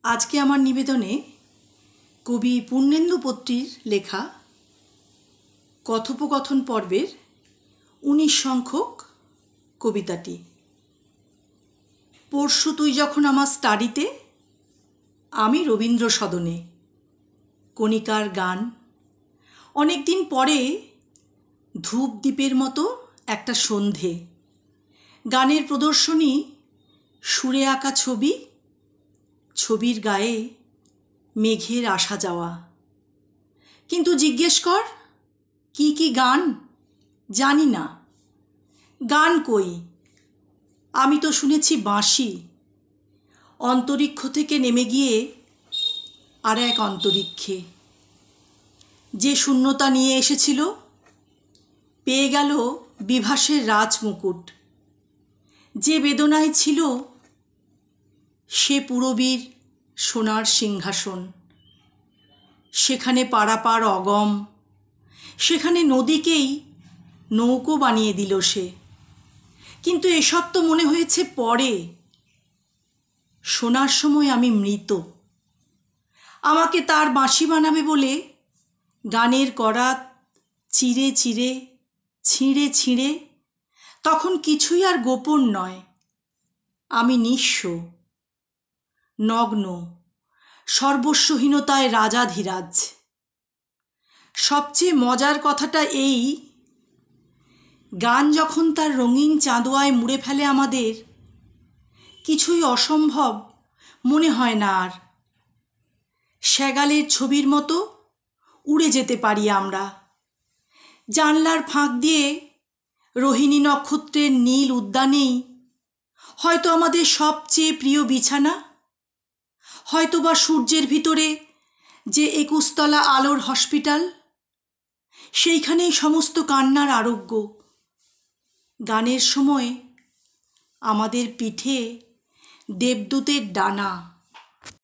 আজকে আমার নিবেদনে কবি পূর্ণেন্দু পত্রীর লেখা কথোপকথন পর্বের ১৯ সংখ্যক কবিতাটি। পরশু তুই যখন আমার স্টাডিতে, আমি রবীন্দ্র সদনে। কণিকার গান। অনেক দিন পরে ধূপ দ্বীপের মতো একটা সন্ধে, গানের প্রদর্শনী, সুরে আঁকা ছবি, ছবির গায়ে মেঘের আসা যাওয়া। কিন্তু জিজ্ঞেস কর কি কি গান, জানি না। গান কই? আমি তো শুনেছি বাঁশি অন্তরিক্ষ থেকে নেমে গিয়ে আর এক অন্তরিক্ষে। যে শূন্যতা নিয়ে এসেছিল পেয়ে গেল বিভাসের রাজমুকুট। যে বেদনায় ছিল সে পুরবীর সোনার সিংহাসন। সেখানে পারাপার অগম, সেখানে নদীকেই নৌকো বানিয়ে দিল সে। কিন্তু এসব তো মনে হয়েছে পরে। শোনার সময় আমি মৃত। আমাকে তার বাঁশি বানাবে বলে গানের করাত চিরে চিরে, ছিঁড়ে ছিঁড়ে, তখন কিছুই আর গোপন নয়। আমি নিঃস্ব, নগ্ন, সর্বস্বহীনতায় রাজাধিরাজ। সবচেয়ে মজার কথাটা এই, গান যখন তার রঙিন চাঁদোয়ায় মুড়ে ফেলে আমাদের, কিছুই অসম্ভব মনে হয় না আর। শ্যাগালের ছবির মতো উড়ে যেতে পারি আমরা। জানলার ফাঁক দিয়ে রোহিণী নক্ষত্রের নীল উদ্যানেই হয়তো আমাদের সবচেয়ে প্রিয় বিছানা, হয়তোবা সূর্যের ভিতরে যে ২১ তলা আলোর হসপিটাল, সেইখানেই সমস্ত কান্নার আরোগ্য। গানের সময় আমাদের পিঠে দেবদূতের ডানা।